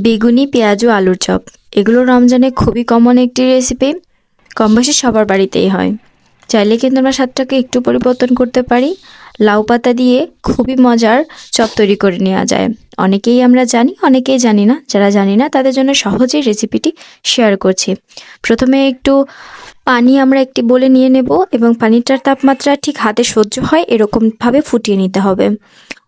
বেগুনি, পেঁয়াজ ও আলুর চপ এগুলো রমজানে খুবই কমন একটি রেসিপি। কমবেশি সবার বাড়িতেই হয়। চাইলে কিন্তু আমরা স্বাদটাকে একটু পরিবর্তন করতে পারি। লাউ পাতা দিয়ে খুবই মজার চপ তৈরি করে নেওয়া যায়। অনেকেই আমরা জানি, অনেকেই জানি না। যারা জানি না তাদের জন্য সহজেই রেসিপিটি শেয়ার করছি। প্রথমে একটু পানি আমরা একটি বলে নিয়ে নেব এবং পানিটার তাপমাত্রা ঠিক হাতে সহ্য হয় এরকমভাবে ফুটিয়ে নিতে হবে।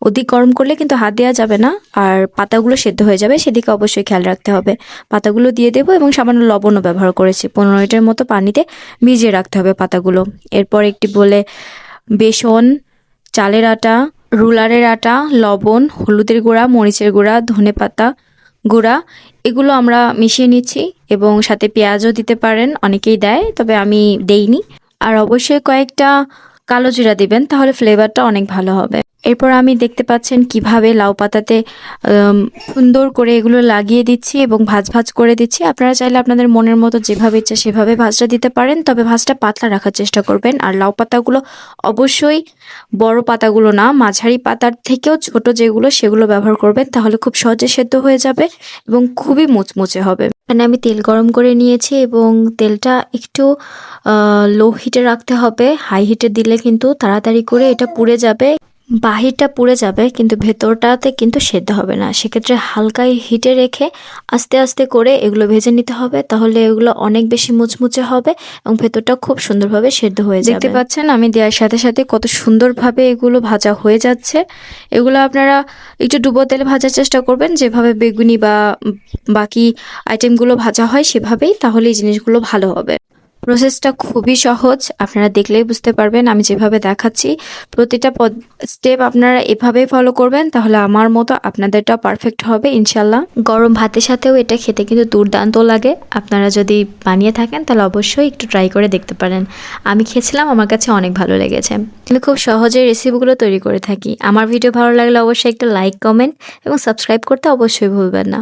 অধিক গরম করলে কিন্তু হাত দেওয়া যাবে না, আর পাতাগুলো সেদ্ধ হয়ে যাবে, সেদিকে অবশ্যই খেয়াল রাখতে হবে। পাতাগুলো দিয়ে দেবো এবং সামান্য লবণও ব্যবহার করেছি। 15 মিনিটের মতো পানিতে ভিজিয়ে রাখতে হবে পাতাগুলো। এরপর একটি বলে বেসন, চালের আটা, রুলারের আটা, লবণ, হলুদের গুঁড়া, মরিচের গুঁড়া, ধনেপাতা গুঁড়া এগুলো আমরা মিশিয়ে নিচ্ছি এবং সাথে পেঁয়াজও দিতে পারেন, অনেকেই দেয়, তবে আমি দেইনি। আর অবশ্যই কয়েকটা কালো জিরা দিবেন, তাহলে ফ্লেভারটা অনেক ভালো হবে। এরপর আমি দেখতে পাচ্ছেন কিভাবে লাউ পাতাতে সুন্দর করে এগুলো লাগিয়ে দিচ্ছি এবং ভাজ ভাজ করে দিচ্ছি। আপনারা চাইলে আপনাদের মনের মতো যেভাবে ইচ্ছা সেভাবে ভাজটা দিতে পারেন, তবে ভাজটা পাতলা রাখার চেষ্টা করবেন। আর লাউ পাতাগুলো অবশ্যই বড় পাতাগুলো না, মাঝারি পাতার থেকেও ছোট যেগুলো সেগুলো ব্যবহার করবেন, তাহলে খুব সহজে সেদ্ধ হয়ে যাবে এবং খুবই মুচমুচে হবে। এখানে আমি তেল গরম করে নিয়েছি এবং তেলটা একটু লো হিটে রাখতে হবে। হাই হিটে দিলে কিন্তু তাড়াতাড়ি করে এটা পুড়ে যাবে, বাহিরটা পুড়ে যাবে কিন্তু ভেতরটাতে কিন্তু সেদ্ধ হবে না। সেক্ষেত্রে হালকা হিটে রেখে আস্তে আস্তে করে এগুলো ভেজে নিতে হবে, তাহলে এগুলো অনেক বেশি মুচমুচে হবে এবং ভেতরটা খুব সুন্দরভাবে সেদ্ধ হয়ে যাবে। দেখতে পাচ্ছেন আমি দেওয়ার সাথে সাথে কত সুন্দরভাবে এগুলো ভাজা হয়ে যাচ্ছে। এগুলো আপনারা একটু ডুবো তেলে ভাজার চেষ্টা করবেন, যেভাবে বেগুনি বা বাকি আইটেমগুলো ভাজা হয় সেভাবেই, তাহলে এই জিনিসগুলো ভালো হবে। প্রসেসটা খুবই সহজ, আপনারা দেখলেই বুঝতে পারবেন। আমি যেভাবে দেখাচ্ছি প্রতিটা স্টেপ আপনারা এভাবেই ফলো করবেন, তাহলে আমার মতো আপনাদেরটা পারফেক্ট হবে ইনশাল্লাহ। গরম ভাতের সাথেও এটা খেতে কিন্তু দুর্দান্ত লাগে। আপনারা যদি বানিয়ে থাকেন তাহলে অবশ্যই একটু ট্রাই করে দেখতে পারেন। আমি খেয়েছিলাম, আমার কাছে অনেক ভালো লেগেছে। আমি খুব সহজে রেসিপিগুলো তৈরি করে থাকি। আমার ভিডিও ভালো লাগলে অবশ্যই একটা লাইক, কমেন্ট এবং সাবস্ক্রাইব করতে অবশ্যই ভুলবেন না।